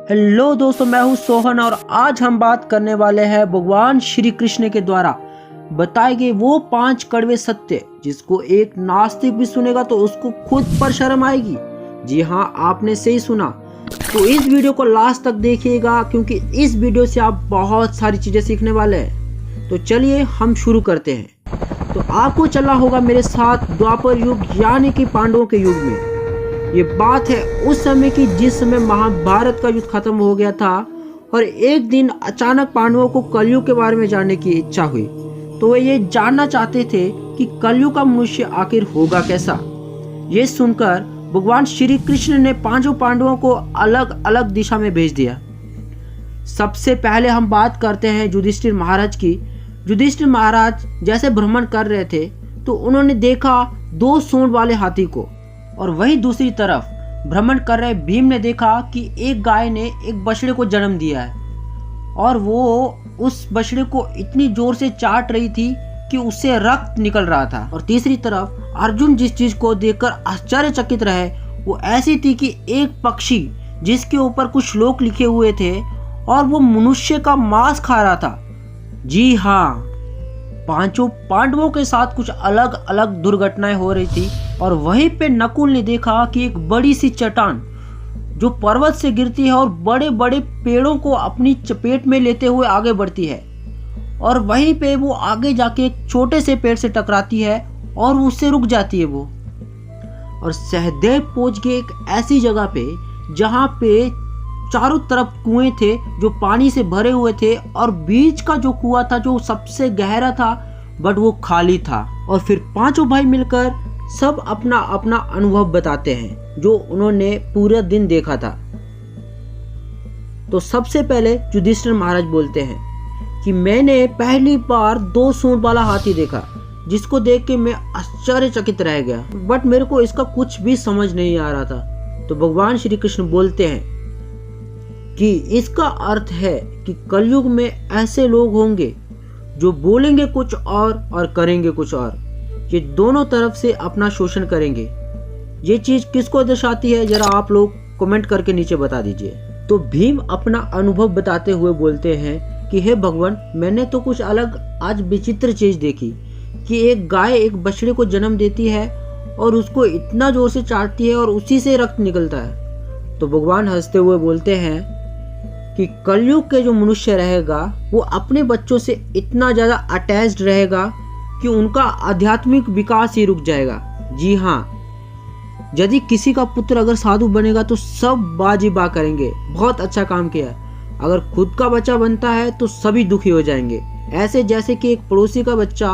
Hello दोस्तों, मैं हूं सोहन और आज हम बात करने वाले हैं भगवान श्री कृष्ण के द्वारा बताए गए वो 5 कड़वे सत्य जिसको एक नास्तिक भी सुनेगा तो उसको खुद पर शर्म आएगी। जी हाँ, आपने सही सुना। तो इस वीडियो को लास्ट तक देखिएगा क्योंकि इस वीडियो से आप बहुत सारी चीजें सीखने वाले हैं। तो चलिए हम शुरू करते हैं। तो आपको चलना होगा मेरे साथ द्वापर युग यानी कि पांडवों के युग में। ये बात है उस समय की जिस समय महाभारत का युद्ध खत्म हो गया था और एक दिन अचानक पांडवों को कलयुग के बारे में जानने की इच्छा हुई। तो वे ये जानना चाहते थे कि कलयुग का मनुष्य आखिर होगा कैसा। ये सुनकर भगवान श्री कृष्ण ने 5 पांडवों को अलग अलग दिशा में भेज दिया। सबसे पहले हम बात करते हैं युधिष्ठिर महाराज की। युधिष्ठिर महाराज जैसे भ्रमण कर रहे थे तो उन्होंने देखा 2 सूंड वाले हाथी को, और वहीं दूसरी तरफ भ्रमण कर रहे भीम ने देखा कि एक गाय ने एक बछड़े को जन्म दिया है और वो उस बछड़े को इतनी जोर से चाट रही थी कि उससे रक्त निकल रहा था। और तीसरी तरफ अर्जुन जिस चीज को देखकर आश्चर्यचकित रहे वो ऐसी थी कि एक पक्षी जिसके ऊपर कुछ श्लोक लिखे हुए थे और वो मनुष्य का मांस खा रहा था। जी हाँ, 5 पांडवों के साथ कुछ अलग अलग दुर्घटनाएं हो रही थी और वहीं पे नकुल ने देखा कि एक बड़ी सी चट्टान जो पर्वत से गिरती है और बड़े बड़े पेड़ों को अपनी चपेट में लेते हुए आगे बढ़ती है, और वहीं पे वो आगे जाके एक छोटे से पेड़ से टकराती है और उससे रुक जाती है वो। और सहदेव पहुंच गए एक ऐसी जगह पे जहाँ पे चारों तरफ कुएं थे जो पानी से भरे हुए थे और बीच का जो कुआं था जो सबसे गहरा था बट वो खाली था। और फिर 5 भाई मिलकर सब अपना अपना अनुभव बताते हैं जो उन्होंने पूरा दिन देखा था। तो सबसे पहले युधिष्ठिर महाराज बोलते हैं कि मैंने पहली बार 2 सूंड वाला हाथी देखा जिसको देख के मैं आश्चर्यचकित रह गया, बट मेरे को इसका कुछ भी समझ नहीं आ रहा था। तो भगवान श्री कृष्ण बोलते हैं कि इसका अर्थ है कि कलयुग में ऐसे लोग होंगे जो बोलेंगे कुछ और करेंगे कुछ और, ये दोनों तरफ से अपना शोषण करेंगे। ये चीज किसको दर्शाती है जरा आप लोग कमेंट करके नीचे बता दीजिए। तो भीम अपना अनुभव बताते हुए बोलते हैं कि हे भगवान, मैंने तो कुछ अलग आज विचित्र चीज देखी कि एक गाय एक बछड़े को जन्म देती है और उसको इतना जोर से चाटती है और उसी से रक्त निकलता है। तो भगवान हंसते हुए बोलते हैं कि कलयुग के जो मनुष्य रहेगा वो अपने बच्चों से इतना ज्यादा अटैच्ड रहेगा कि उनका आध्यात्मिक विकास ही रुक जाएगा। जी हाँ, यदि किसी का पुत्र अगर साधु बनेगा तो सब बाजी बा करेंगे, बहुत अच्छा काम किया। अगर खुद का बच्चा बनता है तो सभी दुखी हो जाएंगे। ऐसे जैसे कि एक पड़ोसी का बच्चा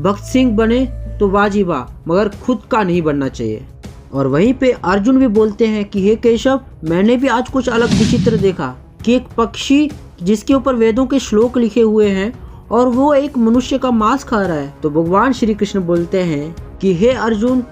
भक्त सिंह बने तो बाजी बा, मगर खुद का नहीं बनना चाहिए। और वहीं पे अर्जुन भी बोलते हैं कि हे केशव, मैंने भी आज कुछ अलग विचित्र देखा कि एक पक्षी जिसके ऊपर वेदों के श्लोक लिखे हुए हैं और वो एक मनुष्य का मांस खा रहा है। तो भगवान श्री कृष्ण बोलते हैं कि हे अर्जुन,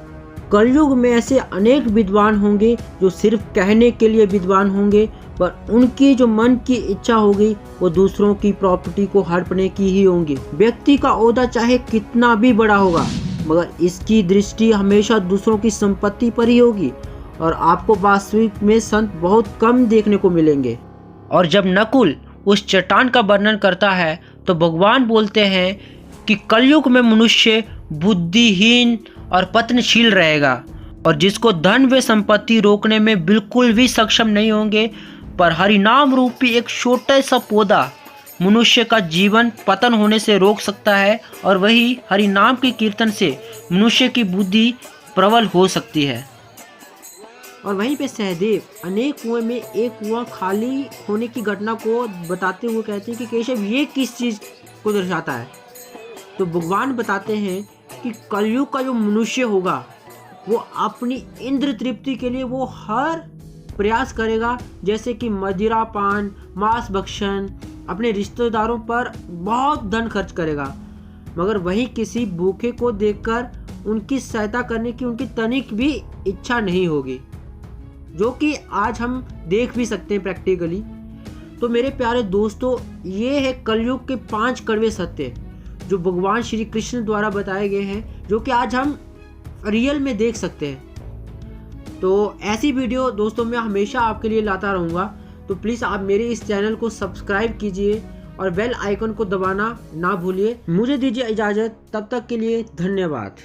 कलयुग में ऐसे अनेक विद्वान होंगे जो सिर्फ कहने के लिए विद्वान होंगे, पर उनकी जो मन की इच्छा होगी वो दूसरों की प्रॉपर्टी को हड़पने की ही होंगी। व्यक्ति का ओहदा चाहे कितना भी बड़ा होगा मगर इसकी दृष्टि हमेशा दूसरों की संपत्ति पर ही होगी, और आपको वास्तविक में संत बहुत कम देखने को मिलेंगे। और जब नकुल उस चट्टान का वर्णन करता है तो भगवान बोलते हैं कि कलयुग में मनुष्य बुद्धिहीन और पतनशील रहेगा और जिसको धन व संपत्ति रोकने में बिल्कुल भी सक्षम नहीं होंगे, पर हरिनाम रूपी एक छोटा सा पौधा मनुष्य का जीवन पतन होने से रोक सकता है, और वही हरिनाम के कीर्तन से मनुष्य की बुद्धि प्रबल हो सकती है। और वहीं पे सहदेव अनेक कुएं में एक कुआं खाली होने की घटना को बताते हुए कहते हैं कि केशव, ये किस चीज को दर्शाता है। तो भगवान बताते हैं कि कलयुग का जो मनुष्य होगा वो अपनी इंद्र तृप्ति के लिए वो हर प्रयास करेगा, जैसे कि मदिरा पान, मांस भक्षण, अपने रिश्तेदारों पर बहुत धन खर्च करेगा, मगर वहीं किसी भूखे को देखकर उनकी सहायता करने की उनकी तनिक भी इच्छा नहीं होगी, जो कि आज हम देख भी सकते हैं प्रैक्टिकली। तो मेरे प्यारे दोस्तों, ये है कलयुग के 5 कड़वे सत्य जो भगवान श्री कृष्ण द्वारा बताए गए हैं, जो कि आज हम रियल में देख सकते हैं। तो ऐसी वीडियो दोस्तों मैं हमेशा आपके लिए लाता रहूँगा। तो प्लीज़ आप मेरे इस चैनल को सब्सक्राइब कीजिए और बेल आइकन को दबाना ना भूलिए। मुझे दीजिए इजाज़त, तब तक के लिए धन्यवाद।